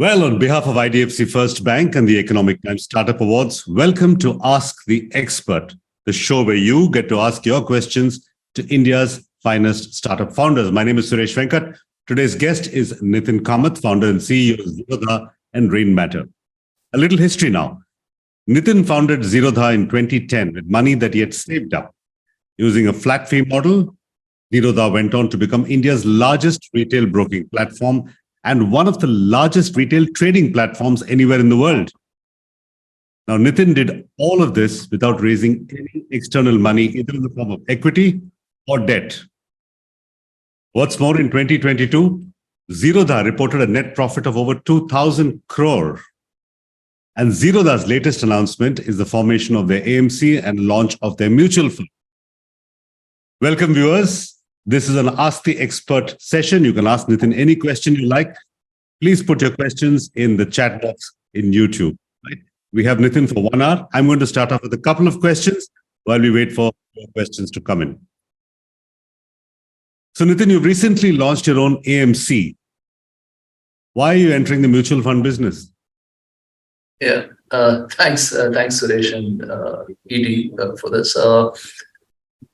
Well, on behalf of IDFC First Bank and the Economic Times Startup Awards, welcome to Ask the Expert, the show where you get to ask your questions to India's finest startup founders. My name is Suresh Venkat. Today's guest is Nithin Kamath, founder and CEO of Zerodha and Rainmatter. A little history now. Nithin founded Zerodha in 2010 with money that he had saved up. Using a flat fee model, Zerodha went on to become India's largest retail broking platform and one of the largest retail trading platforms anywhere in the world. Now, Nithin did all of this without raising any external money, either in the form of equity or debt. What's more, in 2022, Zerodha reported a net profit of over 2,000 crore. And Zerodha's latest announcement is the formation of their AMC and launch of their mutual fund. Welcome, viewers. This is an Ask the Expert session. You can ask Nithin any question you like. Please put your questions in the chat box in YouTube. Right? We have Nithin for 1 hour. I'm going to start off with a couple of questions while we wait for your questions to come in. So, Nithin, you've recently launched your own AMC. Why are you entering the mutual fund business? Yeah, thanks, Suresh and ED for this.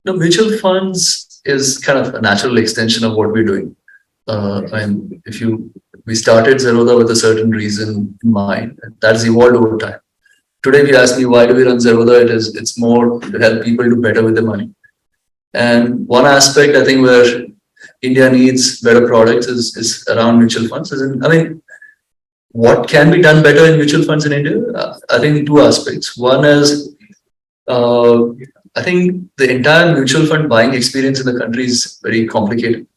Mutual funds is kind of a natural extension of what we're doing. And we started Zerodha with a certain reason in mind, and that's evolved over time. Today, if you ask me why do we run Zerodha, it's more to help people do better with their money. And one aspect I think where India needs better products is around mutual funds. What can be done better in mutual funds in India? I think two aspects. One is I think the entire mutual fund buying experience in the country is very complicated.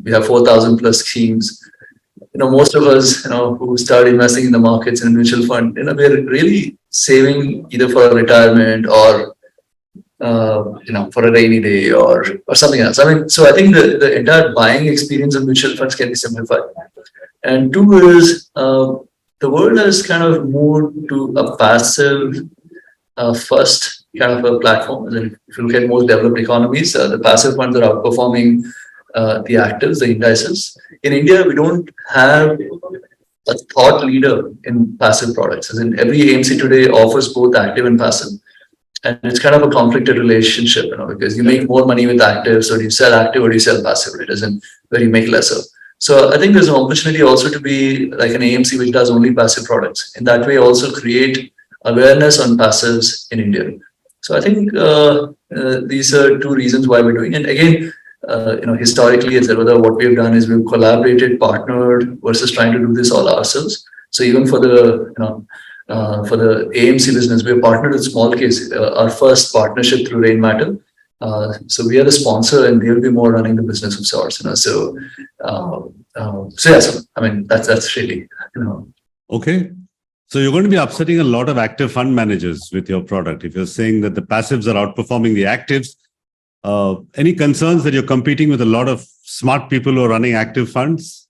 We have 4,000 plus schemes. Most of us, who start investing in the markets in a mutual fund, we're really saving either for a retirement or, for a rainy day or something else. So I think the entire buying experience of mutual funds can be simplified. And two is the world has kind of moved to a passive first kind of a platform. And if you look at most developed economies, the passive funds are outperforming the actives, the indices. In India, we don't have a thought leader in passive products. As in every AMC today offers both active and passive. And it's kind of a conflicted relationship, because you make more money with actives, or do you sell active or do you sell passive? It isn't where you make lesser. So I think there's an opportunity also to be like an AMC which does only passive products. In that way, also create awareness on passives in India. So I think these are two reasons why we're doing it. And again, historically at Zerodha, what we've done is we've collaborated, partnered versus trying to do this all ourselves. So even for the AMC business, we've partnered with Small Case, our first partnership through Rainmatter. So we are the sponsor, and they'll be more running the business of sorts. That's really Okay. So you're going to be upsetting a lot of active fund managers with your product. If you're saying that the passives are outperforming the actives, any concerns that you're competing with a lot of smart people who are running active funds?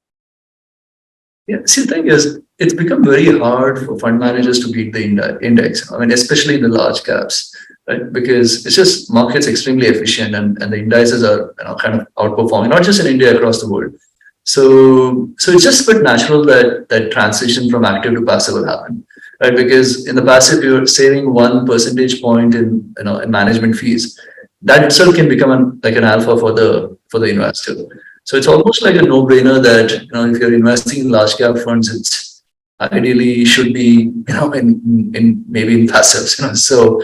Yeah, see, the thing is, it's become very hard for fund managers to beat the index. Especially in the large caps, right? Because it's just markets extremely efficient, and the indices are kind of outperforming, not just in India, across the world. So it's just a bit natural that transition from active to passive will happen, right? Because in the passive, you're saving 1 percentage point in management fees. That itself can become like an alpha for the investor. So it's almost like a no-brainer that if you're investing in large cap funds, it's ideally should be in maybe in passives. So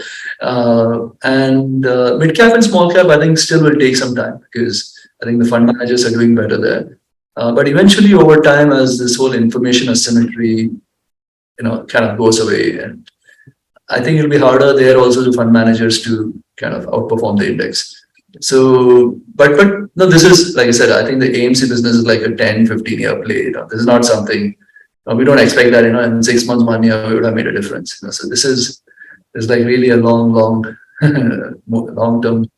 mid cap and small cap, I think still will take some time because I think the fund managers are doing better there. But eventually, over time, as this whole information asymmetry, kind of goes away, and I think it'll be harder there also to fund managers to kind of outperform the index. So, but no, this is, like I said, I think the AMC business is like a 10, 15-year play. This is not something, we don't expect that, in 6 months, 1 year, we would have made a difference. So this is like really a long term.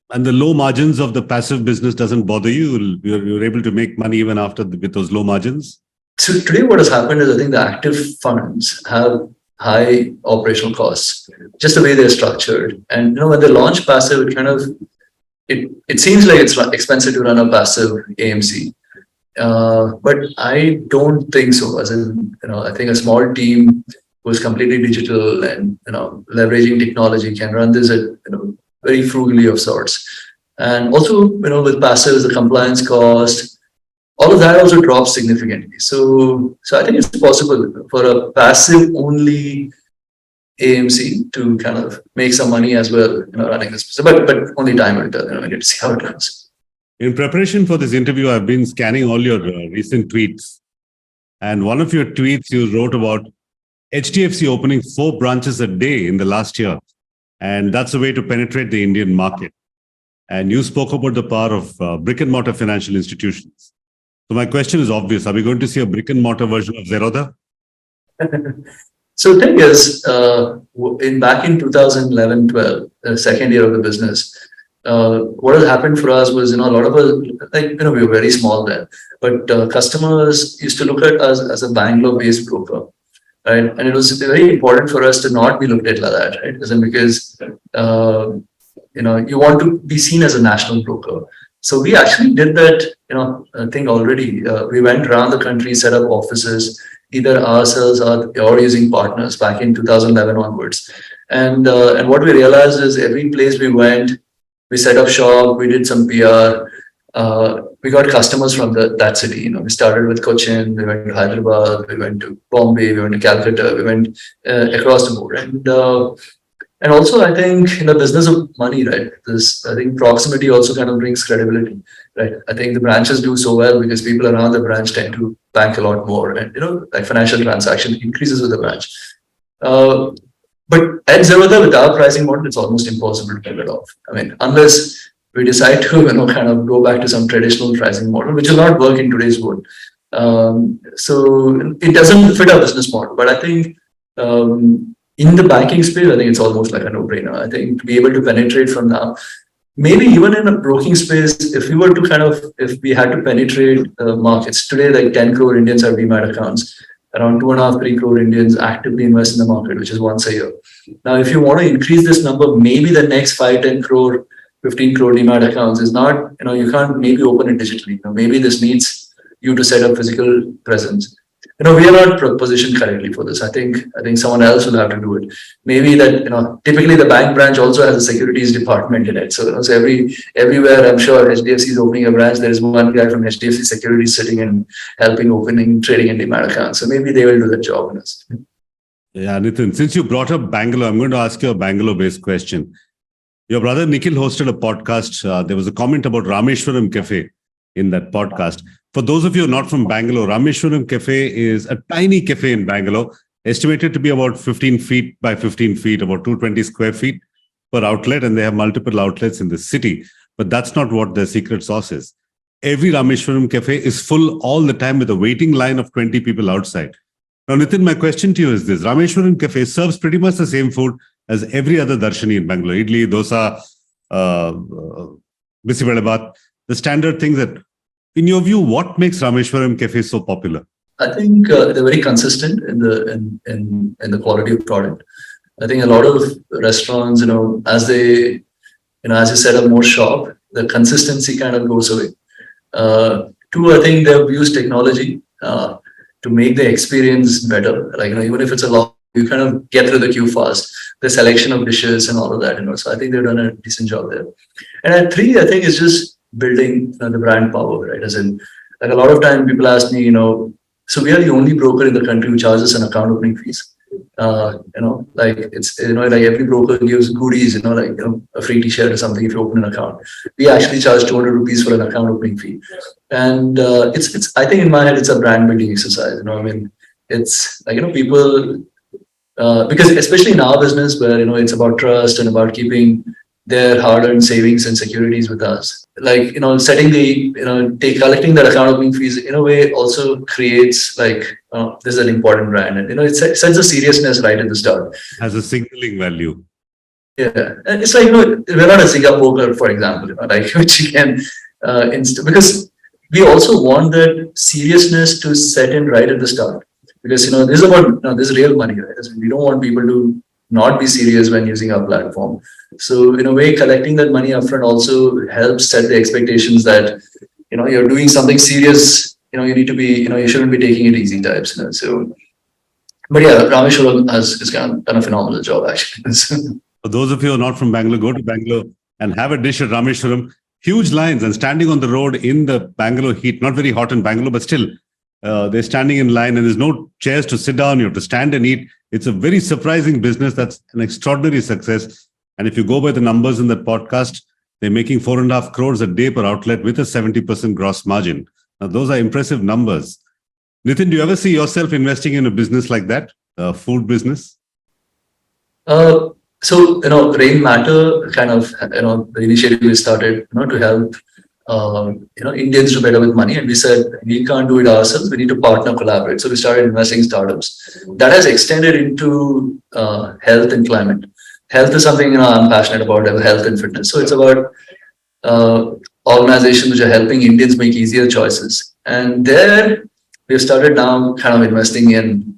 And the low margins of the passive business doesn't bother you? You're able to make money even with those low margins? So today what has happened is I think the active funds have high operational costs, just the way they're structured. And when they launch passive, it seems like it's expensive to run a passive AMC. But I don't think so. As in, I think a small team who's completely digital and leveraging technology can run this at very frugally of sorts. And also, with passives, the compliance cost, all of that also drops significantly. So I think it's possible for a passive only AMC to kind of make some money as well, running this. But only time will tell. We need to see how it goes. In preparation for this interview, I've been scanning all your recent tweets. And one of your tweets you wrote about HDFC opening 4 branches a day in the last year. And that's a way to penetrate the Indian market. And you spoke about the power of brick and mortar financial institutions. So my question is obvious. Are we going to see a brick and mortar version of Zerodha? So the thing is, back in 2011-12, the second year of the business, what has happened for us was, a lot of us, we were very small then, but customers used to look at us as a Bangalore-based broker, right? And it was very important for us to not be looked at like that, right? Because you want to be seen as a national broker. So we actually did that, thing already. We went around the country, set up offices, either ourselves or using partners back in 2011 onwards. And what we realized is every place we went, we set up shop, we did some PR, we got customers from that city. We started with Cochin, we went to Hyderabad, we went to Bombay, we went to Calcutta, we went across the board. And also, I think in the business of money, right? I think proximity also kind of brings credibility, right? I think the branches do so well because people around the branch tend to bank a lot more, and like financial transaction increases with the branch. But at Zerodha, with our pricing model, it's almost impossible to pull it off. I mean, unless we decide to, kind of go back to some traditional pricing model, which will not work in today's world. So it doesn't fit our business model. But I think in the banking space, I think it's almost like a no-brainer. I think to be able to penetrate from now, maybe even in a broking space, if we had to penetrate markets today, like 10 crore Indians have Demat accounts. Around 2.5-3 crore Indians actively invest in the market, which is once a year. Now, if you want to increase this number, maybe the next 5-10 crore, 15 crore Demat accounts is not, you can't maybe open it digitally. Maybe this needs you to set up physical presence. We are not positioned correctly for this. I think someone else will have to do it. Maybe that, typically the bank branch also has a securities department in it. So everywhere, I'm sure HDFC is opening a branch. There is one guy from HDFC Securities sitting and helping opening, trading and Demat accounts. So maybe they will do the job in us. Yeah, Nithin, since you brought up Bangalore, I'm going to ask you a Bangalore-based question. Your brother Nikhil hosted a podcast. There was a comment about Rameshwaram Cafe in that podcast. For those of you not from Bangalore, Rameshwaram Cafe is a tiny cafe in Bangalore, estimated to be about 15 feet by 15 feet, about 220 square feet per outlet, and they have multiple outlets in the city. But that's not what the secret sauce is. Every Rameshwaram Cafe is full all the time with a waiting line of 20 people outside. Now, Nithin, my question to you is this. Rameshwaram Cafe serves pretty much the same food as every other darshani in Bangalore. Idli, dosa, bisibelebath, the standard things that, in your view, what makes Rameshwaram Cafe so popular? I think they're very consistent in the quality of product. I think a lot of restaurants, as they set up more shop, the consistency kind of goes away. Two, I think they've used technology to make the experience better. Like, even if it's a long, you kind of get through the queue fast. The selection of dishes and all of that, So I think they've done a decent job there. And at 3, I think it's just building the brand power, right? As in, like a lot of time people ask me, so we are the only broker in the country who charges an account opening fees. Like it's, like every broker gives goodies, like a free t-shirt or something if you open an account. We actually charge 200 rupees for an account opening fee. And it's I think in my head, it's a brand building exercise. It's like, people, because especially in our business where, it's about trust and about keeping their hard-earned savings and securities with us. Like, setting collecting that account opening fees in a way also creates like, this is an important brand. And, it sets a seriousness right at the start. Has a signaling value. Yeah. And it's like, we're not a Singapore, for example, like which you can, because we also want that seriousness to set in right at the start. Because, this is about, this is real money, right? We don't want people to not be serious when using our platform. So in a way, collecting that money upfront also helps set the expectations that, you're doing something serious, you need to be, you shouldn't be taking it easy types. So, but yeah, Rameshwaram has kind of done a phenomenal job actually. For those of you who are not from Bangalore, go to Bangalore and have a dish at Rameshwaram. Huge lines and standing on the road in the Bangalore heat, not very hot in Bangalore, but still they're standing in line and there's no chairs to sit down. You have to stand and eat. It's a very surprising business. That's an extraordinary success. And if you go by the numbers in that podcast, they're making 4.5 crores a day per outlet with a 70% gross margin. Now, those are impressive numbers. Nithin, do you ever see yourself investing in a business like that, a food business? So, Rain Matter kind of, the initiative we started, to help, Indians do better with money. And we said, we can't do it ourselves. We need to partner, collaborate. So we started investing in startups. That has extended into health and climate. Health is something, I'm passionate about, health and fitness. So it's about organizations which are helping Indians make easier choices. And there we've started now kind of investing in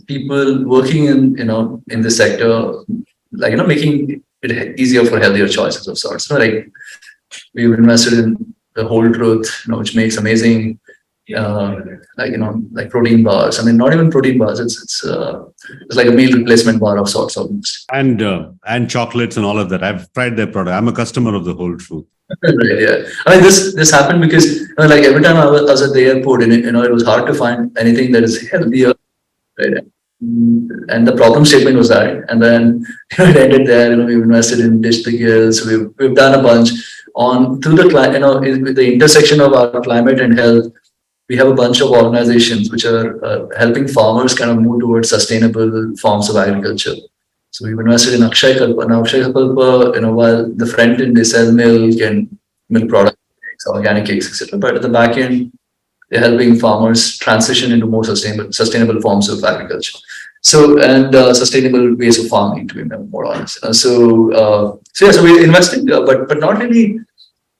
people working in the sector, like, making it easier for healthier choices of sorts. Like we've invested in the Whole Truth, which makes amazing, like protein bars. I mean, not even protein bars. It's like a meal replacement bar of sorts almost. And chocolates and all of that. I've tried their product. I'm a customer of the Whole Truth. Right, yeah. I mean, this happened because like every time I was at the airport, and it was hard to find anything that is healthier, right? And the problem statement was that, and then it ended there. We've invested in Dish the Gills. We've done a bunch on through the with the intersection of our climate and health. We have a bunch of organizations which are helping farmers kind of move towards sustainable forms of agriculture. So we've invested in Akshay Kalpa. Now Akshay Kalpa, while the front end they sell milk and milk products, organic cakes, etc. But at the back end, they're helping farmers transition into more sustainable forms of agriculture. So and sustainable ways of farming, to be more honest. So we're investing, but not really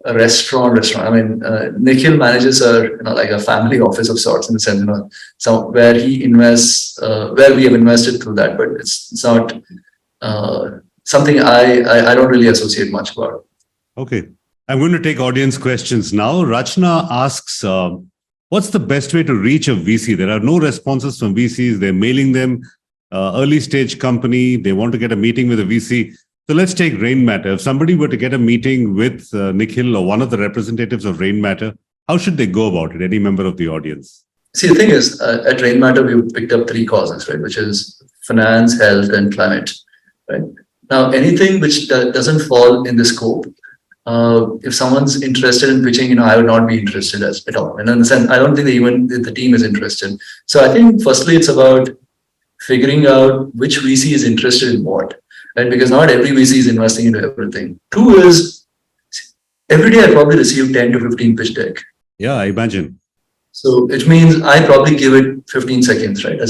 a restaurant. I mean, Nikhil manages like a family office of sorts in the sense, where he invests, where we have invested through that, but it's not something I don't really associate much about. Okay. I'm going to take audience questions now. Rachna asks, what's the best way to reach a VC? There are no responses from VCs. They're mailing them, early stage company. They want to get a meeting with a VC. So let's take Rain Matter. If somebody were to get a meeting with Nikhil or one of the representatives of Rain Matter, how should they go about it? Any member of the audience? See, the thing is, at Rain Matter, we've picked up 3 causes, right? Which is finance, health, and climate, right? Now, anything which doesn't fall in the scope, if someone's interested in pitching, I would not be interested at all. And in the sense, I don't think the team is interested. So I think firstly, it's about figuring out which VC is interested in what. Right? Because not every VC is investing into everything. 2 is, every day I probably receive 10 to 15 pitch deck. Yeah, I imagine. So it means I probably give it 15 seconds, right?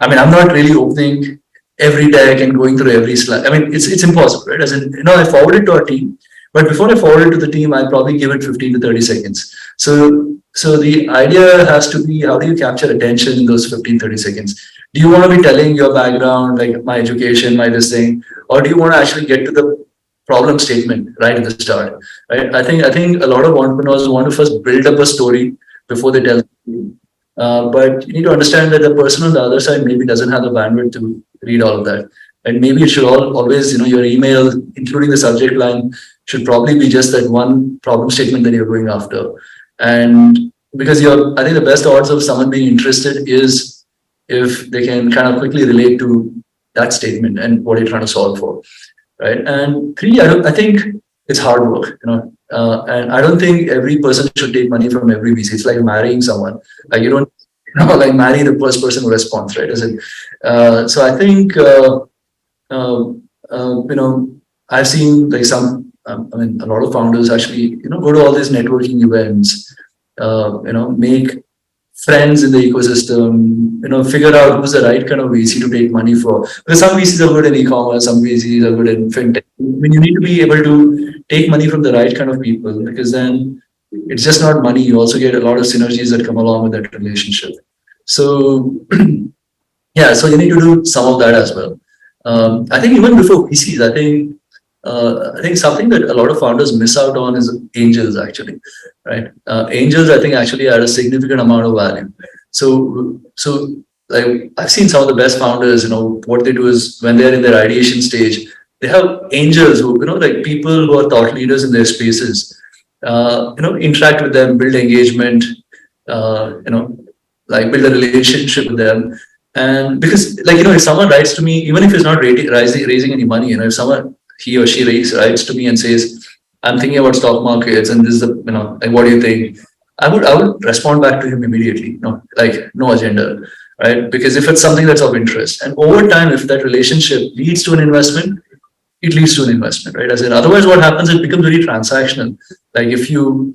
I'm not really opening every deck and going through every slide. I mean, it's impossible, right? I forward it to our team, but before I forward it to the team, I probably give it 15 to 30 seconds. So the idea has to be, how do you capture attention in those 15, 30 seconds? Do you want to be telling your background, like my education, my this thing, or do you want to actually get to the problem statement right at the start? Right? I think a lot of entrepreneurs want to first build up a story before they tell you. But you need to understand that the person on the other side maybe doesn't have the bandwidth to read all of that. And maybe it should always, your email, including the subject line, should probably be just that one problem statement that you're going after. And because I think the best odds of someone being interested is if they can kind of quickly relate to that statement and what you're trying to solve for, right? And 3, I think it's hard work, and I don't think every person should take money from every VC. It's like marrying someone. Like you don't, like marry the first person who responds, right? So I think, I've seen like a lot of founders actually, go to all these networking events, make friends in the ecosystem, figure out who's the right kind of VC to take money for. Because some VCs are good in e-commerce, some VCs are good in fintech. I mean, you need to be able to take money from the right kind of people, because then it's just not money. You also get a lot of synergies that come along with that relationship. So, yeah, so you need to do some of that as well. I think even before VCs, I think I think something that a lot of founders miss out on is angels, actually, right? Angels, I think, actually add a significant amount of value. So like I've seen some of the best founders, what they do is when they're in their ideation stage, they have angels who, like people who are thought leaders in their spaces, interact with them, build engagement, like build a relationship with them. And because, like, if someone writes to me, even if it's not raising any money, if someone, he or she writes to me and says, I'm thinking about stock markets and this is the, like, what do you think? I would respond back to him immediately, like no agenda, right? Because if it's something that's of interest, and over time, if that relationship leads to an investment, it leads to an investment, right? As in, otherwise, what happens? It becomes very transactional. Like if you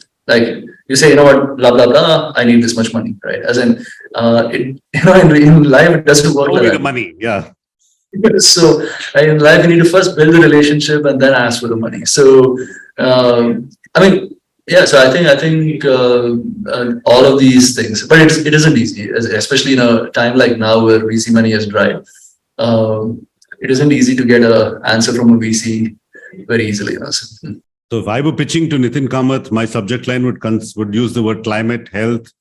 you say, what, blah blah blah, I need this much money, right? As in, in life it doesn't work like that. The money, yeah. So in life, you need to first build the relationship and then ask for the money. So I mean, yeah. So I think all of these things, but it isn't easy, especially in a time like now where VC money is dry. It isn't easy to get an answer from a VC very easily. So if I were pitching to Nithin Kamath, my subject line would use the word climate, health,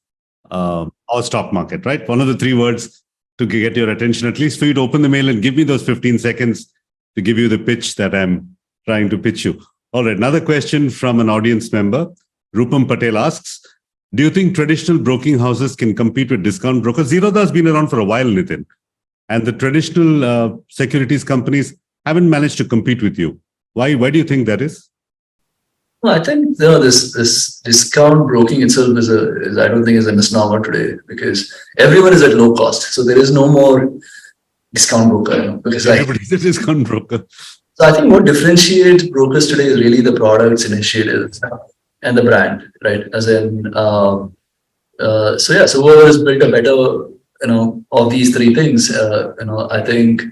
or stock market, right? One of the three words to get your attention, at least for you to open the mail and give me those 15 seconds to give you the pitch that I'm trying to pitch you. All right, another question from an audience member. Rupam Patel asks, do you think traditional broking houses can compete with discount brokers? Zerodha has been around for a while, Nithin. And the traditional securities companies haven't managed to compete with you. Why do you think that is? Well, I think this discount broking itself is I don't think is a misnomer today, because everyone is at low cost. So there is no more discount broker. Because everybody's a discount broker. So I think what differentiates brokers today is really the products, initiatives, and the brand, right? As in, so whoever has built a better, of these three things, I think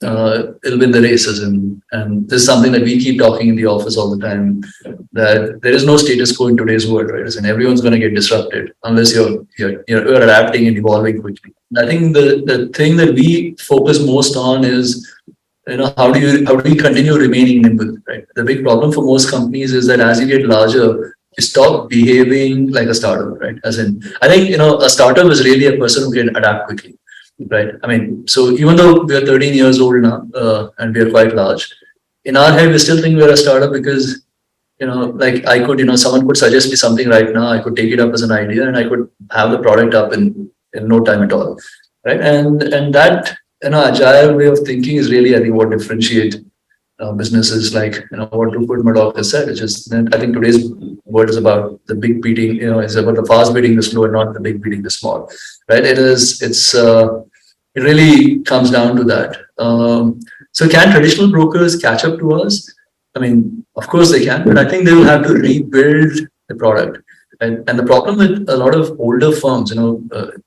it'll win the races. And this is something that we keep talking in the office all the time, that there is no status quo in today's world, right? And everyone's going to get disrupted unless you're adapting and evolving quickly. And I think the thing that we focus most on is, how do we continue remaining nimble, right? The big problem for most companies is that as you get larger, you stop behaving like a startup, right? As in, I think, a startup is really a person who can adapt quickly, right? I mean, so even though we are 13 years old now, and we are quite large, in our head, we still think we're a startup because, like I could, someone could suggest me something right now, I could take it up as an idea and I could have the product up in no time at all, right? And that, agile way of thinking is really, I think, what differentiates businesses like, what Rupert Murdoch has said, which is, I think today's word is about the big beating, it's about the fast beating the slow and not the big beating the small, right? It really comes down to that. So can traditional brokers catch up to us? I mean, of course they can, but I think they will have to rebuild the product. And the problem with a lot of older firms,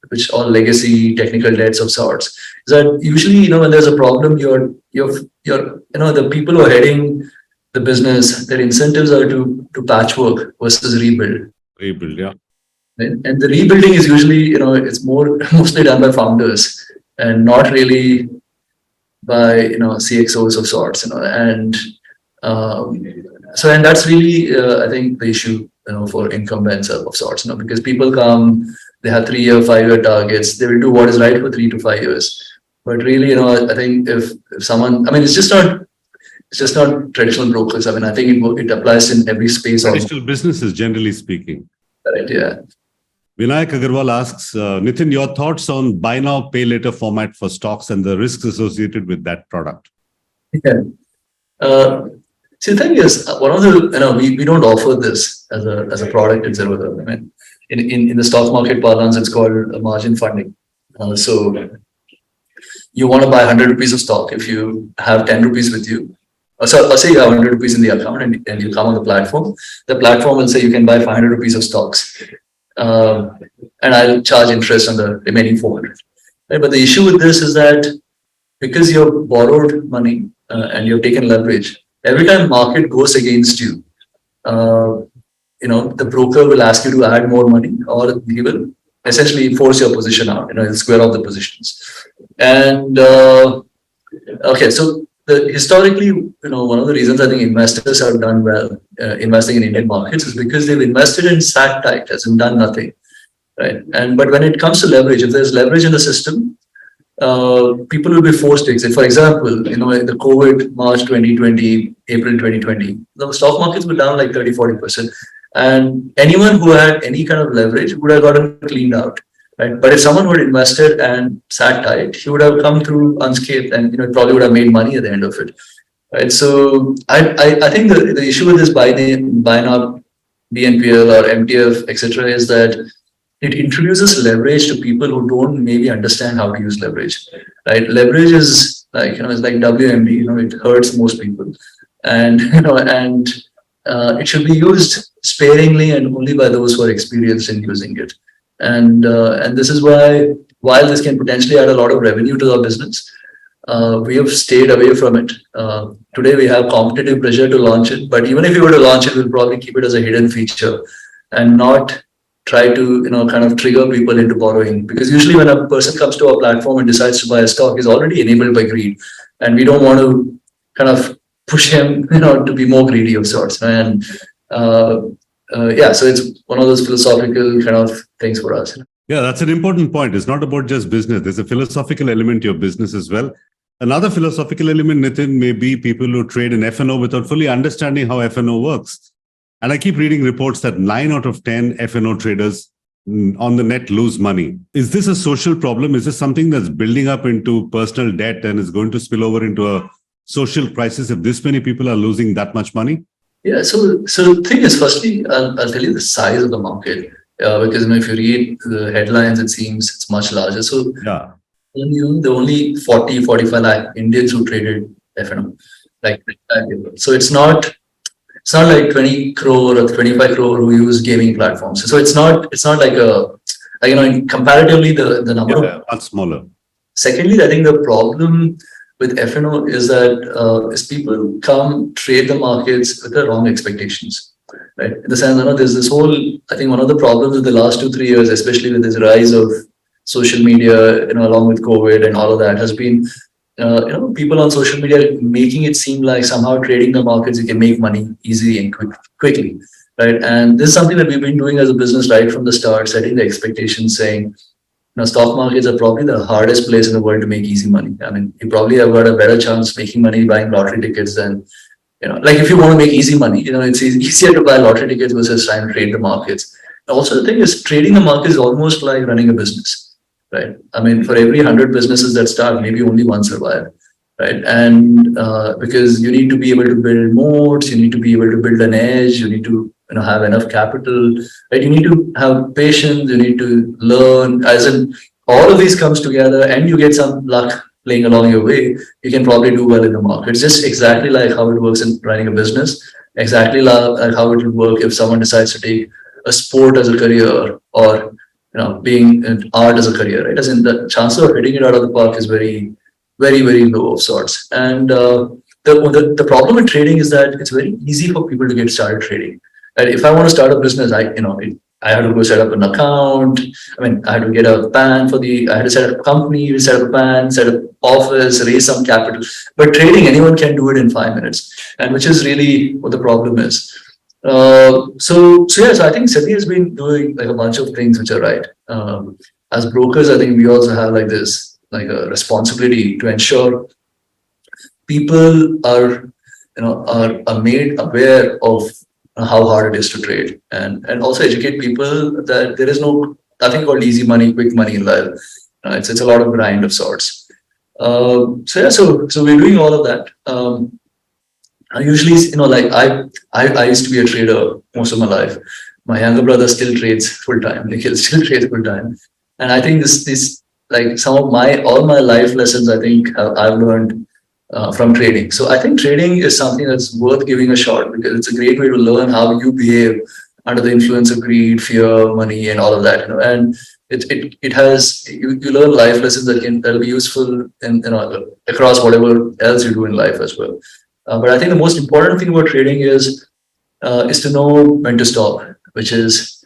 which are legacy technical debts of sorts, is that usually, when there's a problem, the people who are heading the business, their incentives are to patchwork versus rebuild. Rebuild, yeah. And the rebuilding is usually, it's mostly done by founders and not really by, CXOs of sorts, and and that's really, I think, the issue, for incumbents of sorts, because people come, they have 3-year, 5-year targets, they will do what is right for 3 to 5 years. But really, I think if someone, I mean, it's just not traditional brokers. I mean, I think it applies in every space. Traditional businesses, generally speaking. Right, yeah. Vinayak Agarwal asks, Nithin, your thoughts on buy now, pay later format for stocks and the risks associated with that product? Yeah. See, the thing is, one of the, we don't offer this as a product in Zerodha. I mean, in the stock market parlance, it's called margin funding. So you want to buy 100 rupees of stock. If you have 10 rupees with you, so say you have 100 rupees in the account and you come on the platform will say you can buy 500 rupees of stocks. And I'll charge interest on the remaining 400. Right? But the issue with this is that because you've borrowed money and you've taken leverage, every time market goes against you, the broker will ask you to add more money, or he will essentially force your position out. He'll square off the positions. And okay, so historically, one of the reasons I think investors have done well investing in Indian markets is because they've invested in sat tight, as in done nothing, right? But when it comes to leverage, if there's leverage in the system, people will be forced to exit. For example, in the COVID March 2020, April 2020, the stock markets were down like 30-40%. And anyone who had any kind of leverage would have gotten cleaned out, right? But if someone would invested and sat tight, he would have come through unscathed, and probably would have made money at the end of it, right? So I think the issue with this buy now BNPL or MTF etc. is that it introduces leverage to people who don't maybe understand how to use leverage, right? Leverage is like it's like WMD, it hurts most people, and it should be used sparingly and only by those who are experienced in using it. And this is why, while this can potentially add a lot of revenue to our business, we have stayed away from it. Today we have competitive pressure to launch it, but even if we were to launch it, we'll probably keep it as a hidden feature and not try to kind of trigger people into borrowing, because usually when a person comes to our platform and decides to buy a stock, he's already enabled by greed, and we don't want to kind of push him to be more greedy of sorts. And so it's one of those philosophical kind of things for us. Yeah, that's an important point. It's not about just business. There's a philosophical element to your business as well. Another philosophical element, Nithin, may be people who trade in F&O without fully understanding how F&O works. And I keep reading reports that 9 out of 10 F&O traders on the net lose money. Is this a social problem? Is this something that's building up into personal debt and is going to spill over into a social crisis if this many people are losing that much money? Yeah, so the thing is, firstly, I'll tell you the size of the market, because if you read the headlines, it seems it's much larger. So yeah, there are only 40-45 lakh Indians who traded F&O, like so it's not like 20 crore or 25 crore who use gaming platforms. So it's not like comparatively the number much smaller. Secondly, I think the problem with F&O is that people come trade the markets with the wrong expectations, right? In the sense, there's this whole, I think one of the problems in the last 2-3 years, especially with this rise of social media, along with COVID and all of that, has been, people on social media making it seem like somehow trading the markets, you can make money easily and quickly, right? And this is something that we've been doing as a business right from the start, setting the expectations, saying, stock markets are probably the hardest place in the world to make easy money. I mean, you probably have got a better chance making money buying lottery tickets than, like if you want to make easy money, it's easier to buy lottery tickets versus trying to trade the markets. Also, the thing is, trading the market is almost like running a business, right? I mean, for every 100 businesses that start, maybe only one survive, right? And because you need to be able to build moats, you need to be able to build an edge, you need to have enough capital, right? You need to have patience, you need to learn, as in all of these comes together, and you get some luck playing along your way, you can probably do well in the market. It's just exactly like how it works in running a business, exactly like how it would work if someone decides to take a sport as a career, or being in art as a career, right? As in the chance of hitting it out of the park is very, very, very low of sorts. And the problem with trading is that it's very easy for people to get started trading. And if I want to start a business, I had to go set up an account. I mean, I had to get a PAN I had to set up a company, set up a PAN, set up office, raise some capital. But trading, anyone can do it in 5 minutes, and which is really what the problem is. So I think SEBI has been doing like a bunch of things which are right. As brokers, I think we also have like a responsibility to ensure people are made aware of how hard it is to trade, and also educate people that there is nothing called easy money, quick money in life. It's a lot of grind of sorts. So we're doing all of that. I usually, I used to be a trader most of my life. My younger brother still trades full time. Like, he'll still trade full time. And I think this like some of all my life lessons, I think I've learned from trading. So I think trading is something that's worth giving a shot, because it's a great way to learn how you behave under the influence of greed, fear, money, and all of that. And it has you learn life lessons that'll be useful in across whatever else you do in life as well. But I think the most important thing about trading is to know when to stop, which is,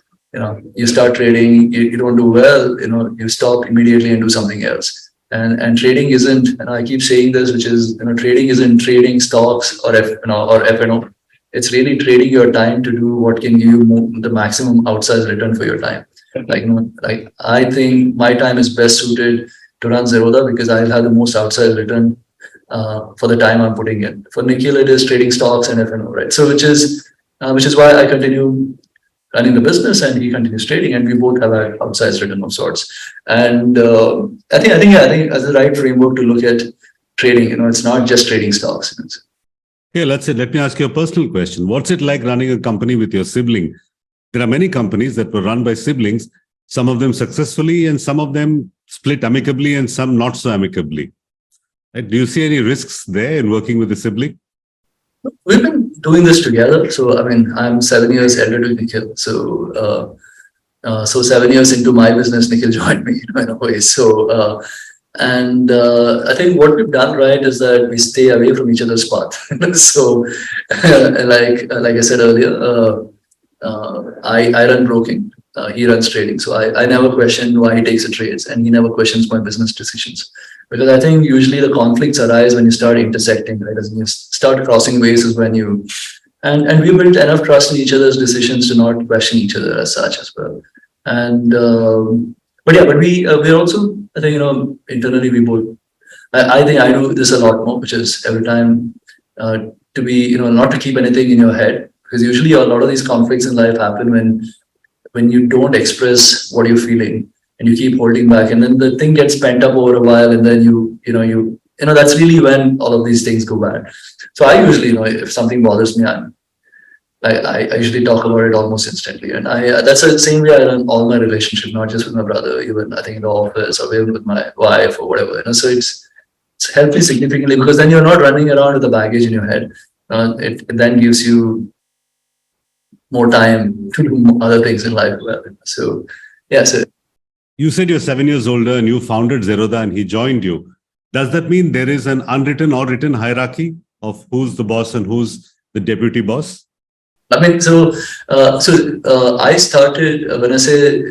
you start trading, you don't do well, you stop immediately and do something else. And trading isn't, and I keep saying this, which is, trading isn't trading stocks or F&O. It's really trading your time to do what can give you the maximum outsized return for your time. Like I think my time is best suited to run Zerodha because I'll have the most outsized return for the time I'm putting in. For Nikhil, it is trading stocks and F&O, right? So which is why I continue running the business and he continues trading, and we both have an outsized return of sorts. And I think as the right framework to look at trading, it's not just trading stocks. Yeah, let me ask you a personal question. What's it like running a company with your sibling? There are many companies that were run by siblings, some of them successfully and some of them split amicably and some not so amicably. Right? Do you see any risks there in working with a sibling? We've been doing this together. So, I'm 7 years elder to Nikhil. So 7 years into my business, Nikhil joined me in a way. So, I think what we've done right is that we stay away from each other's path. So, like I said earlier, I run broking. He runs trading. So I never question why he takes the trades, and he never questions my business decisions. Because I think usually the conflicts arise when you start intersecting, right? As you start crossing ways is when you, and we built enough trust in each other's decisions to not question each other as such as well. And, but we're also, I think, internally we both, I think I do this a lot more, which is every time to be, not to keep anything in your head, because usually a lot of these conflicts in life happen when you don't express what you're feeling and you keep holding back, and then the thing gets pent up over a while, and then you that's really when all of these things go bad. So I usually, if something bothers me, I usually talk about it almost instantly, and that's the same way I run all my relationships, not just with my brother, even I think in the office or even with my wife or whatever. So it's helped me significantly because then you're not running around with the baggage in your head. It then gives you more time to do other things in life. So yeah. So you said you're 7 years older and you founded Zerodha and he joined you. Does that mean there is an unwritten or written hierarchy of who's the boss and who's the deputy boss? I started, when I say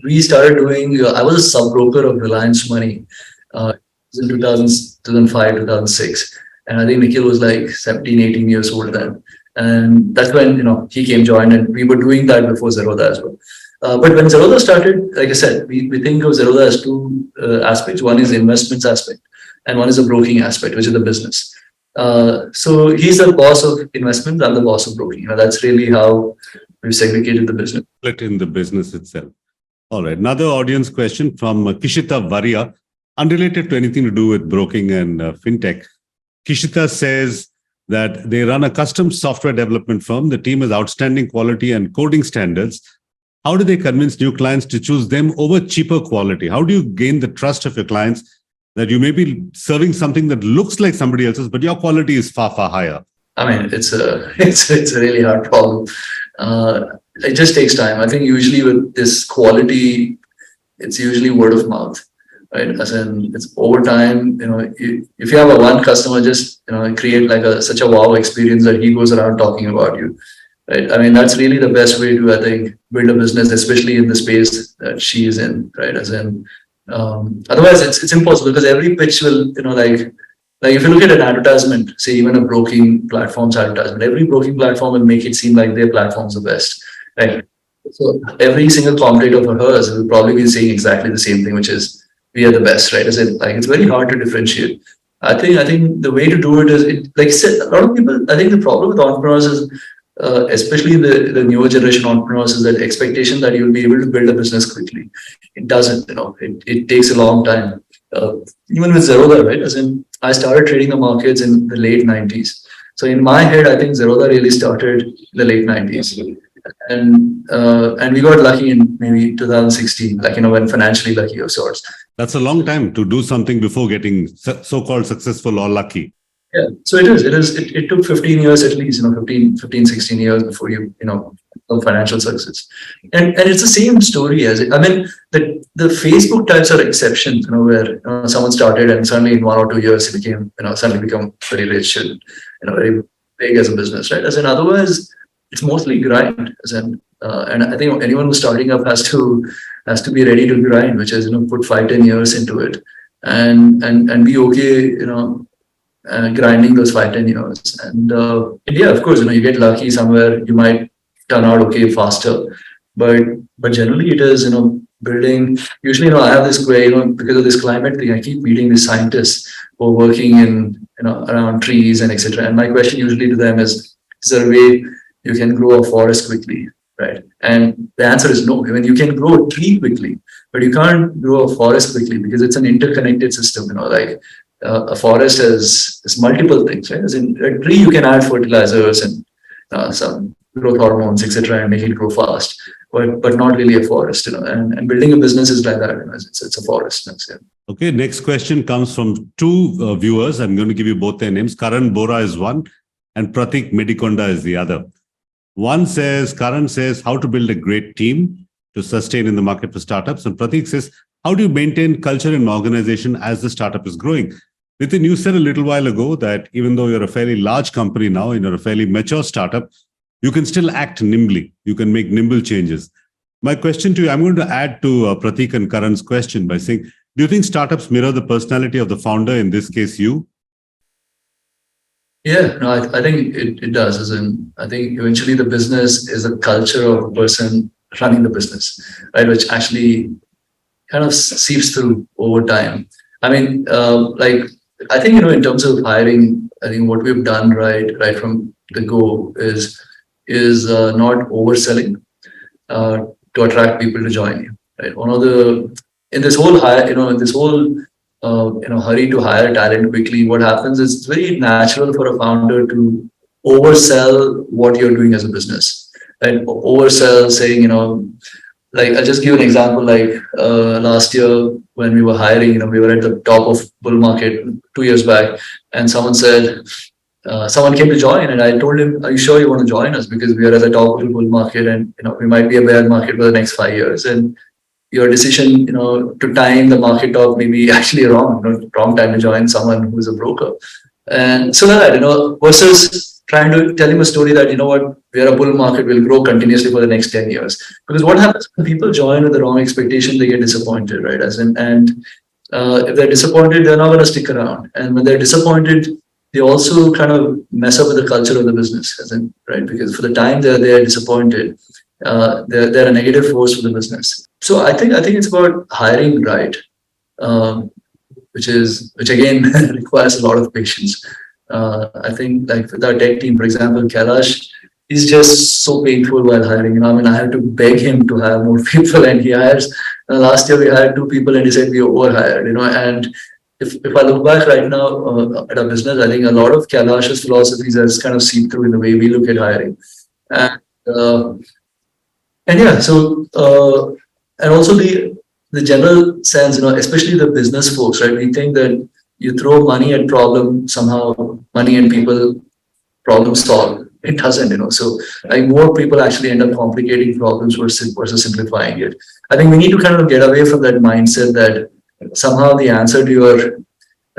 we started doing, I was a sub-broker of Reliance Money in 2005, 2006. And I think Nikhil was like 17, 18 years old then. And that's when, he came joined, and we were doing that before Zerodha as well. But when Zerodha started, like I said, we think of Zerodha as two aspects. One is the investments aspect and one is the broking aspect, which is the business. So he's the boss of investments, I'm the boss of broking. That's really how we've segregated the business. Split in the business itself. All right. Another audience question from Kishita Varia, unrelated to anything to do with broking and fintech. Kishita says that they run a custom software development firm. The team has outstanding quality and coding standards. How do they convince new clients to choose them over cheaper quality? How do you gain the trust of your clients that you may be serving something that looks like somebody else's, but your quality is far, far higher? It's a really hard problem. It just takes time. I think usually with this quality, it's usually word of mouth, right? As in, it's over time. If you have a one customer, just create like such a wow experience that he goes around talking about you, right? That's really the best way to, I think, build a business, especially in the space that she is in, right? As in, otherwise it's impossible because every pitch will, like if you look at an advertisement, say even a broking platform's advertisement, every broking platform will make it seem like their platform's the best, right? So every single competitor of hers will probably be saying exactly the same thing, which is we are the best, right? As in, it's very hard to differentiate. I think the way to do it is, like I said, a lot of people, I think the problem with entrepreneurs is, especially the newer generation entrepreneurs, is that expectation that you'll be able to build a business quickly. It doesn't, it takes a long time. Even with Zerodha, right? As in, I started trading the markets in the late 90s. So in my head, I think Zerodha really started in the late 90s. And we got lucky in maybe 2016, when financially lucky of sorts. That's a long time to do something before getting so-called successful or lucky. Yeah, so it is. It took 15 years at least, 15, 16 years before you financial success. And it's the same story as the Facebook types are exceptions, where someone started and suddenly in 1 or 2 years he became, suddenly become very rich and, very big as a business, right? As in, otherwise it's mostly grind. As in, and I think anyone who's starting up has to be ready to grind, which is, put 5-10 years into it. and be okay, grinding those 5-10 years. And yeah, of course, you get lucky somewhere, you might turn out okay faster. But generally it is, building. Usually, I have this way, because of this climate thing, I keep meeting these scientists who are working in, around trees and etc. And my question usually to them is there a way you can grow a forest quickly, right? And the answer is no. I mean, you can grow a tree quickly, but you can't grow a forest quickly because it's an interconnected system. Like a forest has multiple things, right? As in a tree, you can add fertilizers and some growth hormones, etc., and make it grow fast. But not really a forest, And building a business is like that. It's a forest. That's it. Okay, next question comes from two viewers. I'm going to give you both their names. Karan Bora is one, and Pratik Medikonda is the other. Karan says, how to build a great team to sustain in the market for startups. And Pratik says, how do you maintain culture in organization as the startup is growing? Nithin, you said a little while ago that even though you're a fairly large company now, you're a fairly mature startup, you can still act nimbly. You can make nimble changes. My question to you, I'm going to add to Pratik and Karan's question by saying, do you think startups mirror the personality of the founder, in this case, you? Yeah, no, I think it does. As in, I think eventually the business is a culture of the person running the business, right? Which actually kind of seeps through over time. I mean, I think, in terms of hiring, I think what we've done right from the go is not overselling to attract people to join you. Right. One of the in this whole hire, in this whole hurry to hire talent quickly, what happens is it's very natural for a founder to oversell what you're doing as a business. Right. Oversell, saying, like I'll just give an example. Like last year when we were hiring, we were at the top of bull market 2 years back, and someone said. Someone came to join, and I told him, "Are you sure you want to join us? Because we are at the top of the bull market, and we might be a bear market for the next 5 years. And your decision, to time the market top may be actually wrong. Wrong time to join someone who's a broker." And so that versus trying to tell him a story that we are a bull market, will grow continuously for the next 10 years. Because what happens when people join with the wrong expectation, they get disappointed, right? If they're disappointed, they're not going to stick around. And when they're disappointed, they also kind of mess up with the culture of the business, right? Because for the time they're disappointed, they're a negative force for the business. So I think it's about hiring right, which again requires a lot of patience. I think like with our tech team, for example, Kailash is just so painful while hiring. I had to beg him to hire more people, and he hires. Last year we hired 2 people, and he said we overhired. And if I look back right now at our business, I think a lot of Kailash's philosophies has kind of seeped through in the way we look at hiring. And yeah, so and also the general sense, especially the business folks, right? We think that you throw money at problem, somehow money and people problem solve. It doesn't, So more people actually end up complicating problems versus simplifying it. I think we need to kind of get away from that mindset that somehow the answer to your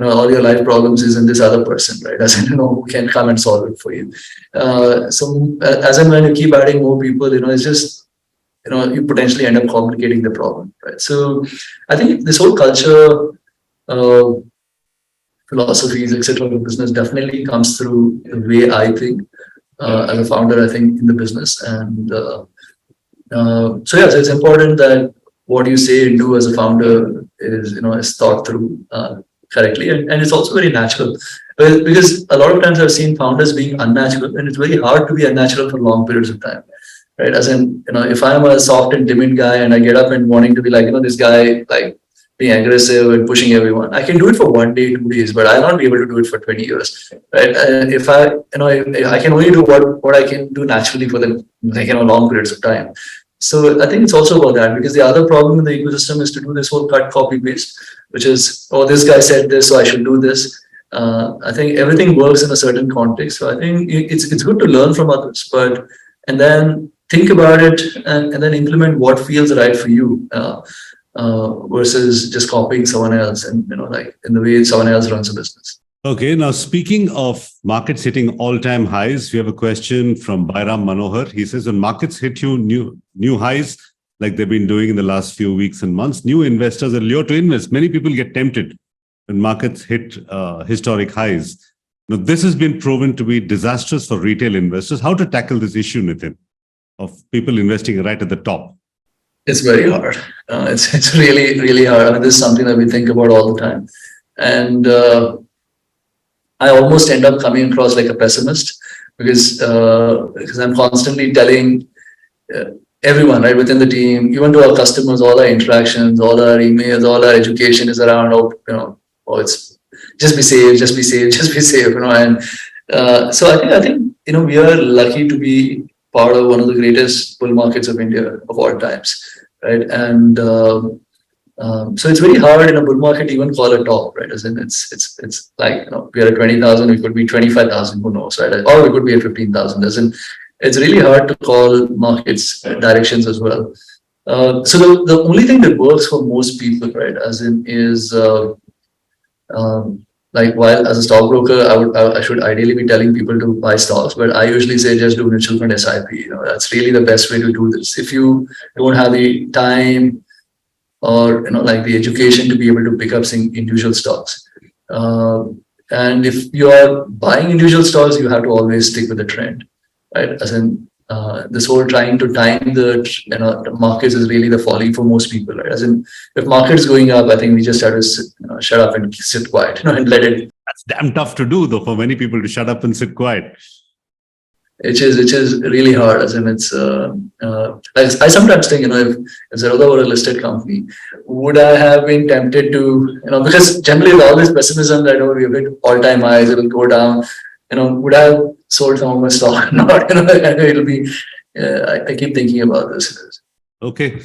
all your life problems is in this other person, right? As in, who can come and solve it for you. So as and when you keep adding more people, it's just you potentially end up complicating the problem, right? So I think this whole culture, philosophies, etc., of business definitely comes through the way I think as a founder. I think in the business, and so it's important that what you say and do as a founder is thought through correctly, and it's also very natural, because a lot of times I've seen founders being unnatural, and it's very hard to be unnatural for long periods of time, right? As in, if I'm a soft and timid guy and I get up and wanting to be like, this guy, like being aggressive and pushing everyone, I can do it for 1 day, 2 days, but I'll not be able to do it for 20 years, right? If I can only do what I can do naturally for the long periods of time. So I think it's also about that, because the other problem in the ecosystem is to do this whole cut, copy, paste, which is, this guy said this, so I should do this. I think everything works in a certain context. So I think it's good to learn from others, and then think about it and then implement what feels right for you, versus just copying someone else and like in the way someone else runs a business. Okay, now speaking of markets hitting all-time highs, we have a question from Bairam Manohar. He says, when markets hit new highs, like they've been doing in the last few weeks and months, new investors are lured to invest. Many people get tempted when markets hit historic highs. Now, this has been proven to be disastrous for retail investors. How to tackle this issue, Nithin, of people investing right at the top? It's very hard. It's really, really hard. I mean, this is something that we think about all the time. And I almost end up coming across like a pessimist because I'm constantly telling everyone right within the team, even to our customers, all our interactions, all our emails, all our education is around, it's just be safe, just be safe, just be safe, And so I think we are lucky to be part of one of the greatest bull markets of India of all times, right? And so it's very hard in a bull market to even call a top, right? As in it's like we are at 20,000, we could be 25,000, who knows, right? Or we could be at 15,000. As in it's really hard to call markets directions as well. So the only thing that works for most people, right, as in is like while as a stockbroker, I should ideally be telling people to buy stocks, but I usually say just do mutual fund SIP. That's really the best way to do this. If you don't have the time or like the education to be able to pick up individual stocks, and if you are buying individual stocks, you have to always stick with the trend, right? As in this whole trying to time the markets is really the folly for most people, right? As in if market's going up, I think we just have to shut up and sit quiet, and let it. That's damn tough to do, though, for many people to shut up and sit quiet. Which is really hard. As in it's I sometimes think if Zerodha were a listed company, would I have been tempted to because generally with all this pessimism that we've hit all-time highs, it will go down, would I have sold some of my stock or not? It'll be I keep thinking about this. Okay.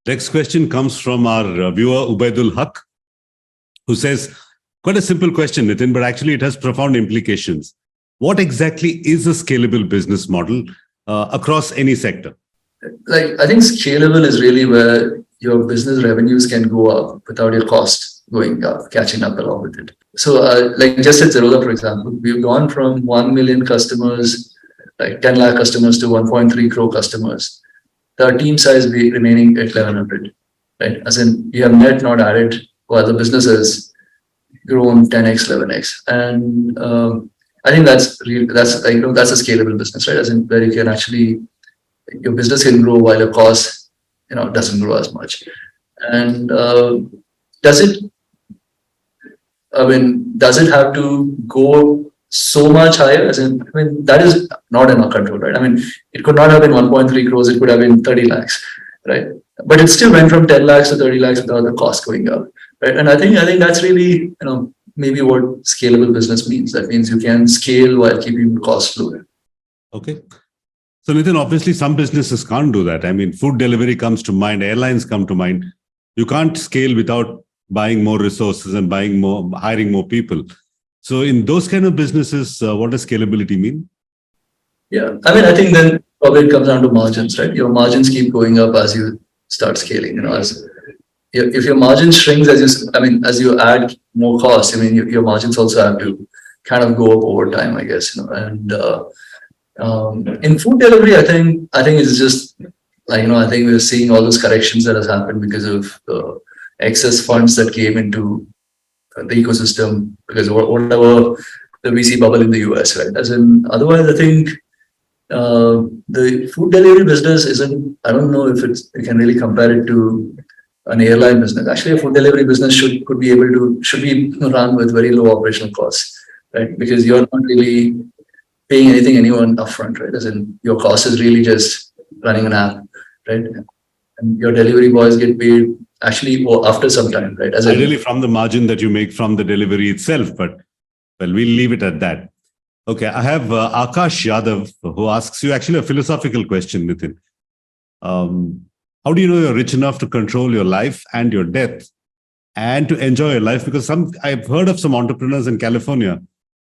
Next question comes from our viewer Ubaidul Haq, who says, quite a simple question, Nithin, but actually it has profound implications. What exactly is a scalable business model across any sector? Like, I think scalable is really where your business revenues can go up without your cost going up, catching up along with it. So like just at Zerodha, for example, we've gone from 1 million customers, like 10 lakh customers to 1.3 crore customers. The team size be remaining at 1100, right? As in we have net not added while the business has grown 10x, 11x. And I think that's a scalable business, right? As in where you can actually, your business can grow while your cost, doesn't grow as much. And does it have to go so much higher? That is not in our control, right? It could not have been 1.3 crores, it could have been 30 lakhs, right? But it still went from 10 lakhs to 30 lakhs without the cost going up, right? And I think that's really, maybe what scalable business means. That means you can scale while keeping the costs low. Okay. So Nithin, obviously some businesses can't do that. Food delivery comes to mind, airlines come to mind. You can't scale without buying more resources and hiring more people. So in those kind of businesses, what does scalability mean? Yeah, I think then probably it comes down to margins, right? Your margins keep going up as you start scaling. If your margin shrinks as you add more costs, your margins also have to kind of go up over time, I guess. And in food delivery, I think it's just like I think we're seeing all those corrections that has happened because of the excess funds that came into the ecosystem because of whatever the VC bubble in the US, right? As in otherwise, I think the food delivery business isn't. I don't know if you can really compare it to an airline business. Actually, a food delivery business should be run with very low operational costs, right? Because you're not really paying anyone upfront, right? As in your cost is really just running an app, right? And your delivery boys get paid actually after some time, right? Ideally from the margin that you make from the delivery itself, but we'll leave it at that. Okay, I have Akash Yadav who asks you actually a philosophical question, Nithin. How do you know you're rich enough to control your life and your death and to enjoy your life? Because I've heard of some entrepreneurs in California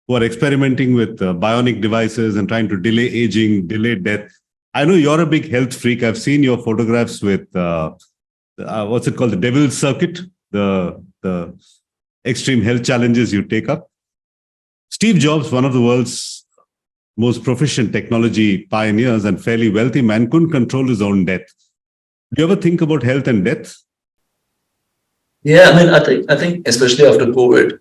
who are experimenting with bionic devices and trying to delay aging, delay death. I know you're a big health freak. I've seen your photographs with, what's it called? The Devil's Circuit, the extreme health challenges you take up. Steve Jobs, one of the world's most proficient technology pioneers and fairly wealthy man, couldn't control his own death. Do you ever think about health and death? Yeah, I think then probably it comes down to margins, right? Your margins keep going up as you start scaling. As in otherwise, I think the Yeah, I think especially after COVID,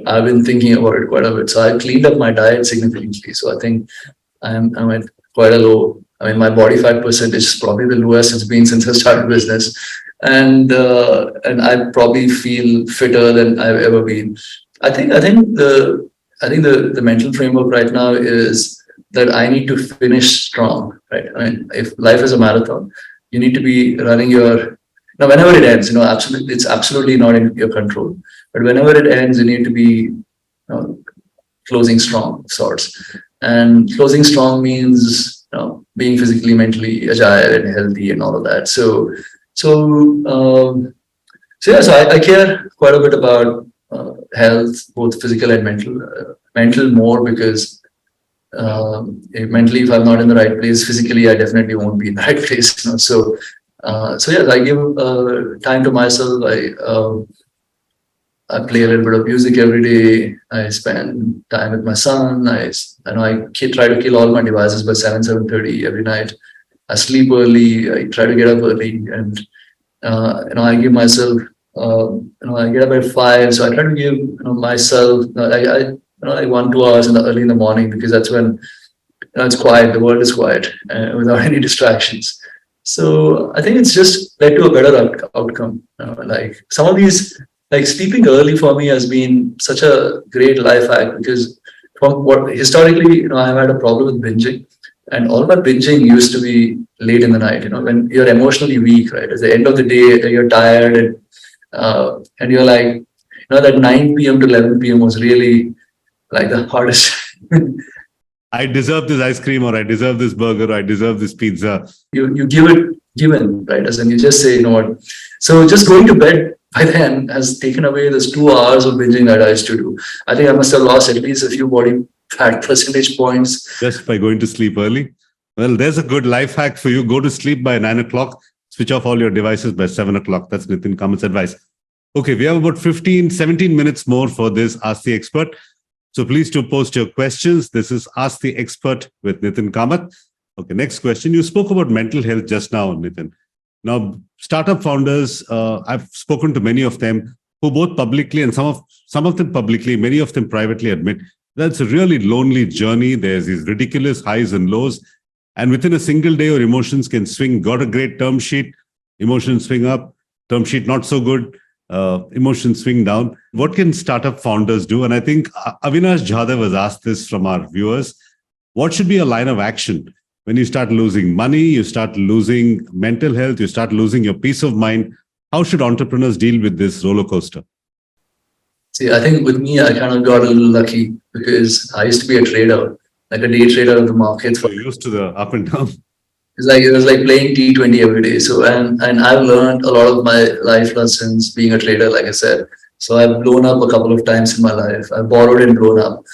I've been thinking about it quite a bit. So I cleaned up my diet significantly. So I think I'm at quite a low. I mean, my body fat percentage is probably the lowest it's been since I started business, and I probably feel fitter than I've ever been. I think the mental framework right now is that I need to finish strong. Right. I mean, if life is a marathon, you need to be running your now whenever it ends. Absolutely, it's absolutely not in your control. But whenever it ends, you need to be closing strong of sorts. And closing strong means being physically, mentally agile and healthy and all of that. So, I care quite a bit about health, both physical and mental. Mental more because mentally, if I'm not in the right place, physically, I definitely won't be in the right place. So I give time to myself. I play a little bit of music every day. I spend time with my son. Try to kill all my devices by 7:30 every night. I sleep early. I try to get up early, and I give myself. I get up at 5, so I try to give myself like 1-2 hours early in the morning because that's when it's quiet. The world is quiet without any distractions. So I think it's just led to a better outcome. Like some of these, like sleeping early for me has been such a great life hack because from what historically, I've had a problem with binging, and all my binging used to be late in the night. When you're emotionally weak, right? At the end of the day, you're tired, and you're like, that 9 p.m. to 11 p.m. was really like the hardest. I deserve this ice cream, or I deserve this burger, or I deserve this pizza. You give in, right? As in you just say, what. So just going to bed by then has taken away this 2 hours of binging that I used to do. I think I must have lost at least a few body fat percentage points. Just by going to sleep early. Well, there's a good life hack for you. Go to sleep by 9 o'clock. Switch off all your devices by 7 o'clock. That's Nithin Kamath's advice. Okay, we have about 17 minutes more for this Ask the Expert. So please do post your questions. This is Ask the Expert with Nithin Kamath. Okay, next question. You spoke about mental health just now, Nithin. Now, startup founders, I've spoken to many of them who both publicly and some of them publicly, many of them privately admit that's a really lonely journey. There's these ridiculous highs and lows. And within a single day, your emotions can swing. Got a great term sheet, emotions swing up, term sheet not so good. Emotions swing down. What can startup founders do? And I think Avinash Jadhav was asked this from our viewers. What should be a line of action when you start losing money, you start losing mental health, you start losing your peace of mind? How should entrepreneurs deal with this roller coaster? See, I think with me, I kind of got a little lucky because I used to be a trader, like a day trader of the markets. So you're used to the up and down. It was like playing T20 every day. So and I've learned a lot of my life lessons being a trader, like I said. So I've blown up a couple of times in my life. I've borrowed and blown up.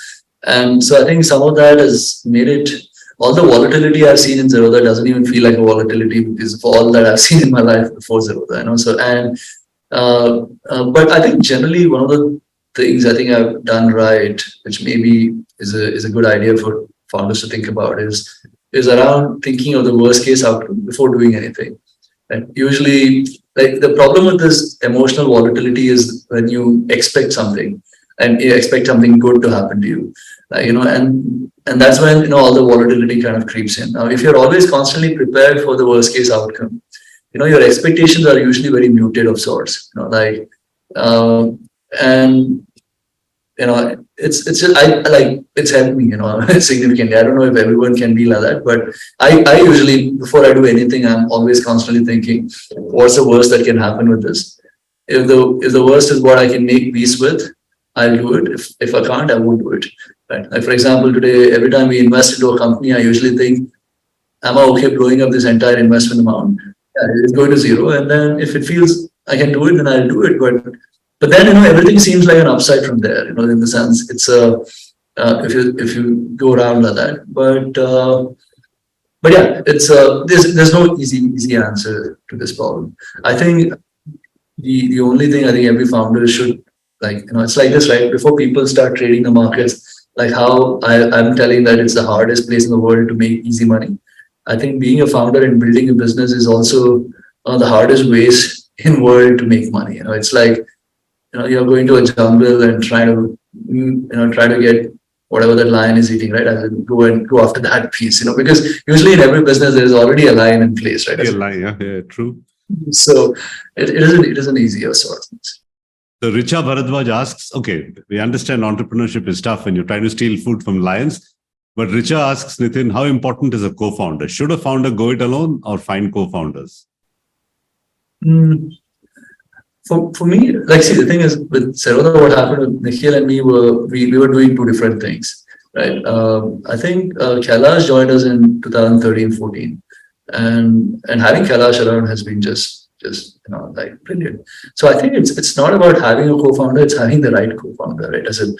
And so I think some of that has made it, all the volatility I've seen in Zerodha doesn't even feel like a volatility because of all that I've seen in my life before Zerodha. But I think generally one of the things I think I've done right, which maybe is a good idea for founders to think about, is around thinking of the worst case outcome before doing anything. And usually, like the problem with this emotional volatility is when you expect something and you expect something good to happen to you, and that's when all the volatility kind of creeps in. Now, if you're always constantly prepared for the worst case outcome, your expectations are usually very muted of sorts. It's just it's helped me, significantly. I don't know if everyone can be like that, but I usually, before I do anything, I'm always constantly thinking, what's the worst that can happen with this? If the worst is what I can make peace with, I'll do it. If I can't, I won't do it. Right? Like for example, today, every time we invest into a company, I usually think, am I okay blowing up this entire investment amount? Yeah, it's going to zero. And then if it feels I can do it, then I'll do it. But then everything seems like an upside from there. In the sense it's if you go around like that. But yeah, it's there's no easy answer to this problem. I think the only thing I think every founder should it's like this, right? Before people start trading the markets, like how I'm telling that it's the hardest place in the world to make easy money. I think being a founder and building a business is also one of the hardest ways in world to make money. It's like you're going to a jungle and try to get whatever that lion is eating, right? As in go after that piece, because usually in every business there is already a lion in place, right? Yeah, yeah, true. So it isn't easy or sort of things. So Richa Bharadwaj asks, okay, we understand entrepreneurship is tough when you're trying to steal food from lions. But Richa asks, Nithin, how important is a co-founder? Should a founder go it alone or find co-founders? For me, see, the thing is with Zerodha, what happened with Nikhil and me we were doing two different things, right? I think Kailash joined us in 2013-14, and having Kailash around has been just brilliant. So I think it's not about having a co-founder; it's having the right co-founder, right? As in,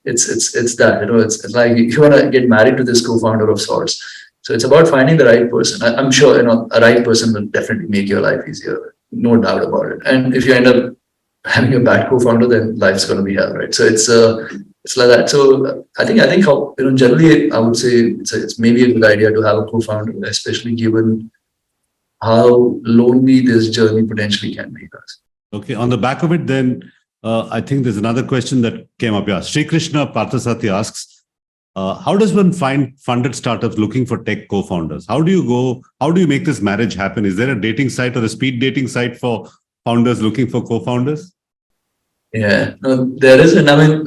it's that it's like you want to get married to this co-founder of sorts. So it's about finding the right person. I'm sure a right person will definitely make your life easier. No doubt about it. And if you end up having a bad co-founder, then life's going to be hell, right? So it's like that. So I think how generally I would say it's maybe a good idea to have a co-founder, especially given how lonely this journey potentially can make us. Okay. On the back of it, then I think there's another question that came up. Yeah, Sri Krishna Parthasati asks, how does one find funded startups looking for tech co-founders? How do you make this marriage happen? Is there a dating site or a speed dating site for founders looking for co-founders? Yeah, no, there isn't. I mean,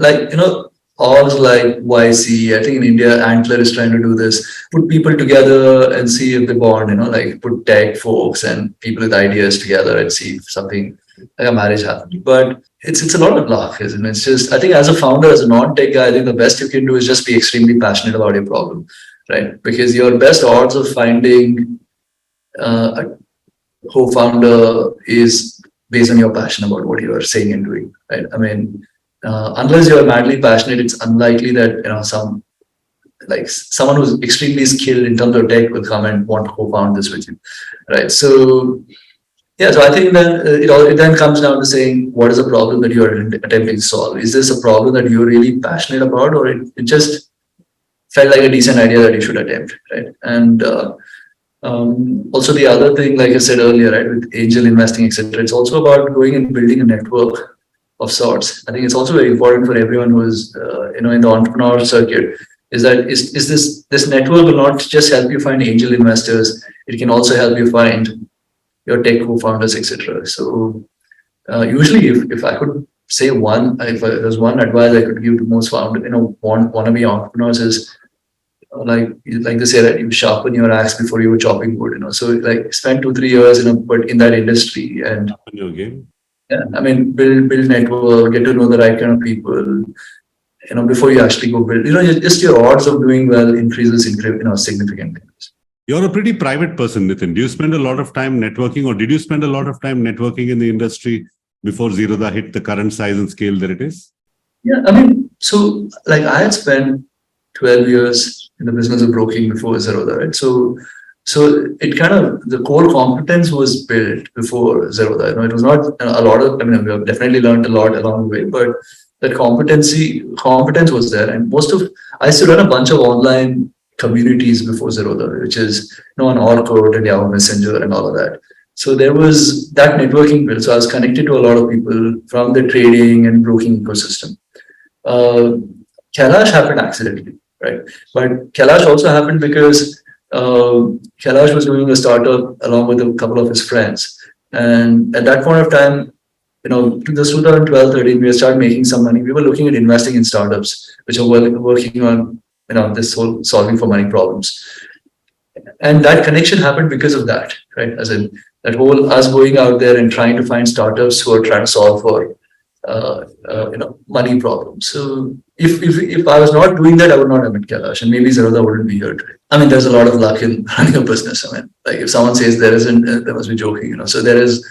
orgs like YC, I think in India, Antler is trying to do this, put people together and see if they bond, put tech folks and people with ideas together and see if something like a marriage happens. But it's a lot of luck, isn't it? It's just, I think as a founder, as a non-tech guy, I think the best you can do is just be extremely passionate about your problem, right? Because your best odds of finding a co-founder is based on your passion about what you are saying and doing, right? I mean, unless you are madly passionate, it's unlikely that someone who's extremely skilled in terms of tech will come and want to co-found this with you, right? So yeah, so I think then it then comes down to saying, what is the problem that you are attempting to solve? Is this a problem that you're really passionate about, or it just felt like a decent idea that you should attempt, right? And also the other thing, like I said earlier, right, with angel investing, etc., it's also about going and building a network of sorts. I think it's also very important for everyone who is in the entrepreneurial circuit, is that this network will not just help you find angel investors, it can also help you find your tech co-founders, etc. So usually if I could say if there's one advice I could give to most founders, wannabe entrepreneurs is like they say that you sharpen your axe before you were chopping wood, So spend 2-3 years but in that industry and your game. Yeah, I mean, build network, get to know the right kind of people, before you actually go build. Just your odds of doing well increases significantly. You're a pretty private person, Nithin. Do you spend a lot of time networking, or did you spend a lot of time networking in the industry before Zerodha hit the current size and scale that it is? Yeah, I mean, so I had spent 12 years in the business of broking before Zerodha, right? So it kind of, the core competence was built before Zerodha. It was not a lot of, we have definitely learned a lot along the way, but that competence was there. And I used to run a bunch of online communities before Zerodha, which is, on Orkut and Yahoo Messenger and all of that. So there was that networking built. So I was connected to a lot of people from the trading and broking ecosystem. Kailash happened accidentally, right? But Kailash also happened because Kailash was doing a startup along with a couple of his friends. And at that point of time, to the 2012-13, we started making some money. We were looking at investing in startups, which are working on, this whole solving for money problems. And that connection happened because of that, right? As in that whole us going out there and trying to find startups who are trying to solve for, money problems. So if I was not doing that, I would not have met Kailash, and maybe Zerodha wouldn't be here today. I mean, there's a lot of luck in running a business. If someone says there isn't, they must be joking, So there is,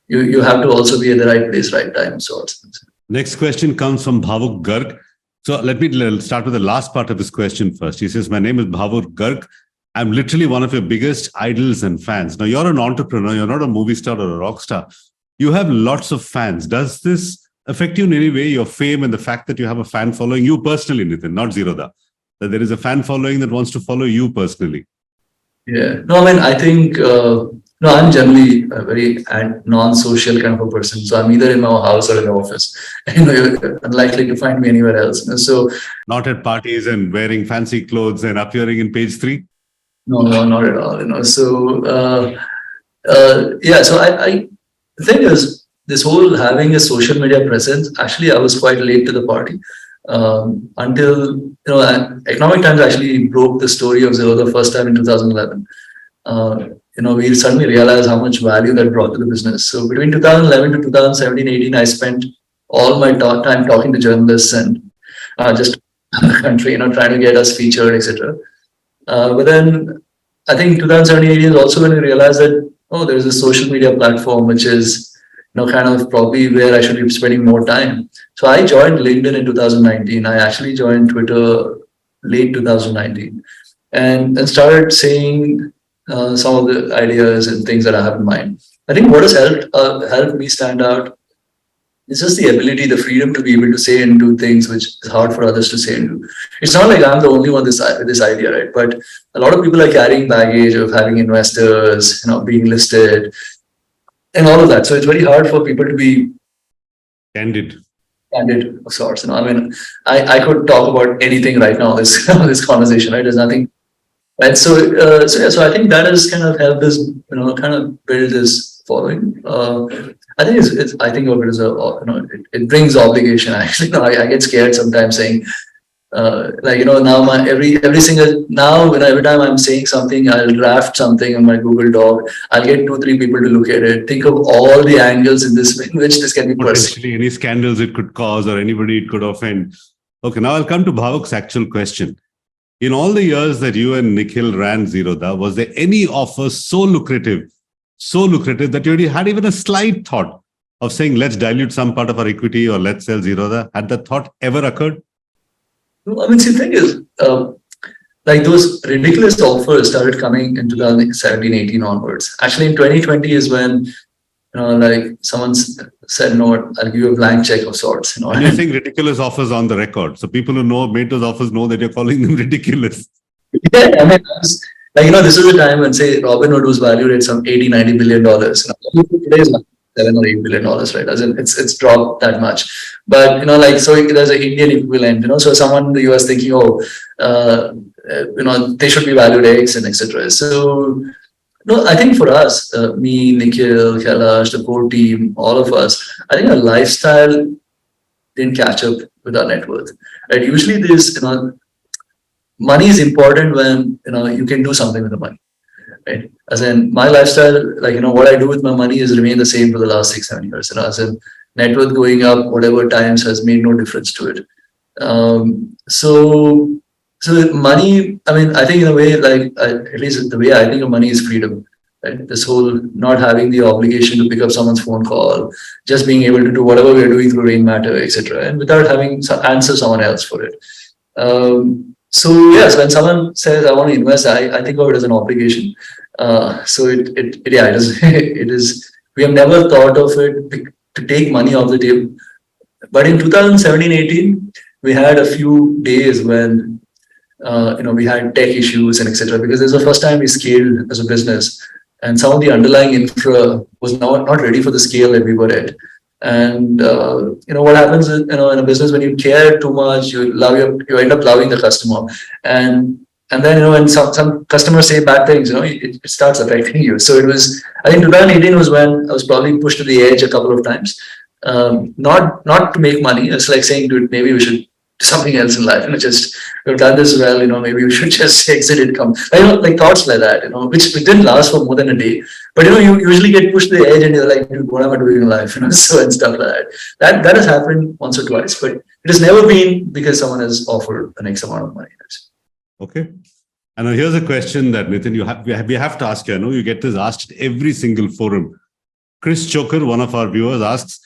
you have to also be at the right place, right time, sorts. Next question comes from Bhavuk Garg. So let me start with the last part of this question first. He says, my name is Bhavuk Garg. I'm literally one of your biggest idols and fans. Now, you're an entrepreneur. You're not a movie star or a rock star. You have lots of fans. Does this affect you in any way, your fame and the fact that you have a fan following you personally, Nithin, not Zerodha? That there is a fan following that wants to follow you personally? Yeah. No, I think No, I'm generally a very non-social kind of a person. So I'm either in my house or in the office. You're unlikely to find me anywhere else. So not at parties and wearing fancy clothes and appearing in page 3? No, not at all. So yeah. So the thing is, this whole having a social media presence. Actually, I was quite late to the party. Until Economic Times actually broke the story of Zerodha the first time in 2011. We suddenly realized how much value that brought to the business. So between 2011 to 2017-18, I spent all my time talking to journalists and just the country, trying to get us featured, etc. But then I think 2017-18 is also when we realized that, there's a social media platform which is kind of probably where I should be spending more time. So I joined LinkedIn in 2019. I actually joined Twitter late 2019 and started saying some of the ideas and things that I have in mind. I think what has helped me stand out is just the ability, the freedom to be able to say and do things which is hard for others to say and do. It's not like I'm the only one with this idea, right? But a lot of people are carrying baggage of having investors, being listed, and all of that. So it's very hard for people to be candid of sorts. I mean, I could talk about anything right now. This conversation, right? There's nothing. Right. So I think that has kind of helped us, kind of build this following. I think I think of it as it brings obligation. Actually, I get scared sometimes saying, now every time I'm saying something, I'll draft something on my Google Doc. I'll get 2-3 people to look at it. Think of all the angles in which this can be potentially any scandals it could cause or anybody it could offend. Okay, now I'll come to Bhavuk's actual question. In all the years that you and Nikhil ran Zerodha, was there any offer so lucrative that you already had even a slight thought of saying, let's dilute some part of our equity or let's sell Zerodha? Had that thought ever occurred? No, I mean, see, the thing is, those ridiculous offers started coming in 2017-18 onwards. Actually, in 2020 is when, someone said, no, I'll give you a blank check of sorts. And you're saying ridiculous offers on the record. So people who made those offers know that you're calling them ridiculous. Yeah, I mean, this is the time when, say, Robinhood was valued at some $80-90 billion. Today is $7 or $8 billion, right? As in, it's dropped that much. But so there's an Indian equivalent. So someone in the US thinking, they should be valued X and etc. So I think for us, me, Nikhil, Kailash, the core team, all of us, I think our lifestyle didn't catch up with our net worth. Right? Usually, money is important when you can do something with the money. Right? As in my lifestyle, what I do with my money has remained the same for the last 6-7 years. As in net worth going up, whatever times has made no difference to it. So money, I mean, I think in a way, at least the way I think of money is freedom. Right? This whole not having the obligation to pick up someone's phone call, just being able to do whatever we're doing through Rain Matter, etc., and without having to answer someone else for it. So yes, when someone says I want to invest, I think of it as an obligation. So it is. We have never thought of it to take money off the table. But in 2017-18, we had a few days when we had tech issues and etc. Because this is the first time we scaled as a business, and some of the underlying infra was not ready for the scale that we were at. And what happens is, in a business, when you care too much, you end up loving the customer, and then when some customers say bad things, it starts affecting you. So I think 2018 was when I was probably pushed to the edge a couple of times. Not to make money. It's like saying, dude, maybe we should do something else in life. We've done this well, maybe we should just exit income. Like thoughts like that, which didn't last for more than a day. But you usually get pushed to the edge and you're like, dude, what am I doing in life? So and stuff like that. That has happened once or twice, but it has never been because someone has offered an X amount of money. Okay. And now here's a question that, Nithin, we have to ask you. I know you get this asked at every single forum. Chris Choker, one of our viewers, asks,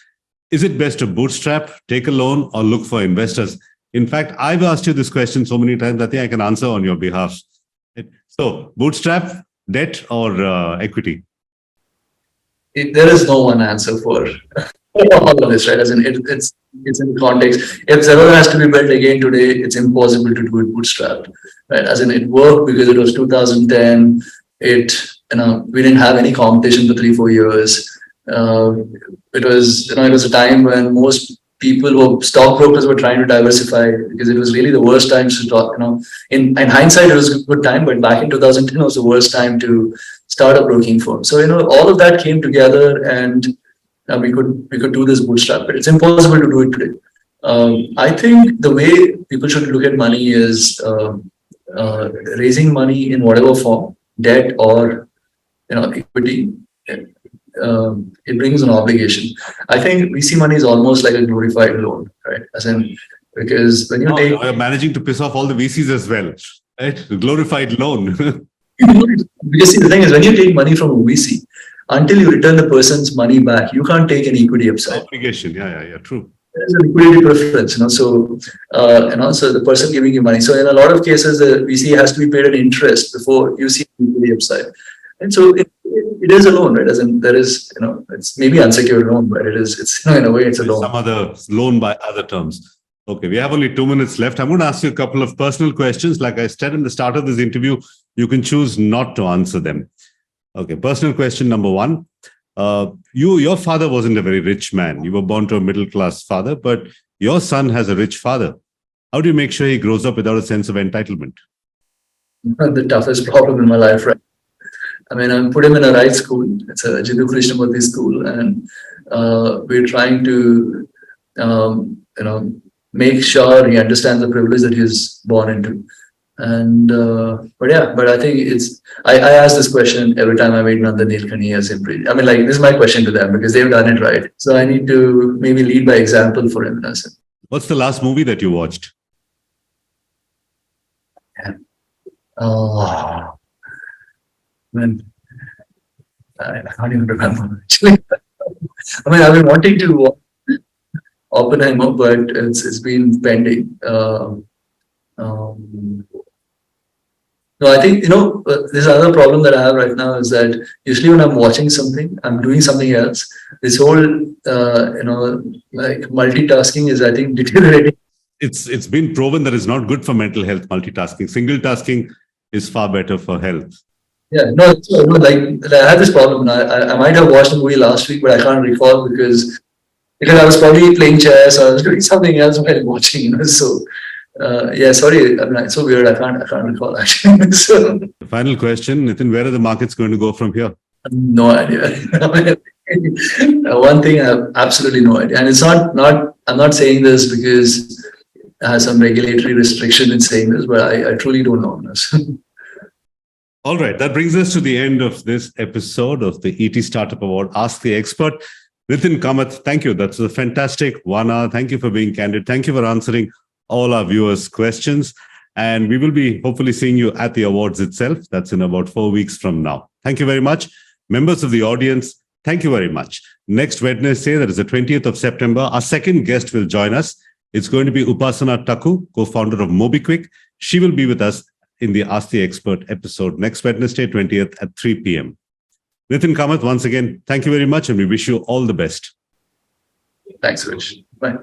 is it best to bootstrap, take a loan, or look for investors? In fact, I've asked you this question so many times, I think I can answer on your behalf. So, bootstrap, debt, or equity? There is no one answer for all of this, right? As in, it's in context. If Zerodha has to be built again today, it's impossible to do it bootstrapped, right? As in, it worked because it was 2010. It we didn't have any competition for 3-4 years. It was a time when most people stockbrokers were trying to diversify, because it was really the worst time to talk. In hindsight, it was a good time, but back in 2010 was the worst time to start a broking firm. So all of that came together, and we could do this bootstrap, but it's impossible to do it today. I think the way people should look at money is raising money in whatever form, debt or equity. It brings an obligation. I think VC money is almost like a glorified loan, right? As in, because when you take, you're managing to piss off all the VCs as well, right? The glorified loan. Because see, the thing is, when you take money from a VC, until you return the person's money back, you can't take an equity upside. Obligation, yeah, true. There's a liquidity preference, so the person giving you money. So in a lot of cases, the VC has to be paid an interest before you see the equity upside, and so it is a loan, right? As in, there is, it's maybe unsecured loan, but it's in a way it's a loan. Some other loan by other terms. Okay, we have only 2 minutes left. I'm going to ask you a couple of personal questions. Like I said in the start of this interview, you can choose not to answer them. Okay, personal question number 1. Your father wasn't a very rich man. You were born to a middle-class father, but your son has a rich father. How do you make sure he grows up without a sense of entitlement? The toughest problem in my life, right? I put him in a right school. It's a Jiddu Krishnamurthy school, and we're trying to, make sure he understands the privilege that he's born into. And but I think I ask this question every time I meet Nandan Nilekani as Impri. This is my question to them, because they've done it right. So I need to maybe lead by example for him. What's the last movie that you watched? Oh, man, I can't even remember actually. I've been wanting to watch Oppenheimer, but it's been pending. No, I think, this other problem that I have right now is that usually when I'm watching something, I'm doing something else. This whole, multitasking is, I think, deteriorating. It's been proven that it's not good for mental health, multitasking. Single tasking is far better for health. Yeah, I had this problem. I might have watched a movie last week, but I can't recall because I was probably playing chess or I was doing something else while watching, So, sorry. It's so weird. I can't recall actually. So, the final question, Nithin, where are the markets going to go from here? No idea. One thing I have absolutely no idea, and it's not. I'm not saying this because I have some regulatory restriction in saying this, but I truly don't know this. All right, that brings us to the end of this episode of the ET Startup Award Ask the Expert. Nithin Kamath, thank you. That's a fantastic 1 hour. Thank you for being candid. Thank you for answering all our viewers' questions. And we will be hopefully seeing you at the awards itself. That's in about 4 weeks from now. Thank you very much. Members of the audience, thank you very much. Next Wednesday, that is the 20th of September, our second guest will join us. It's going to be Upasana Taku, co-founder of MobiKwik. She will be with us in the Ask the Expert episode next Wednesday, 20th at 3 p.m. Nithin Kamath, once again, thank you very much, and we wish you all the best. Thanks, Rich. Bye.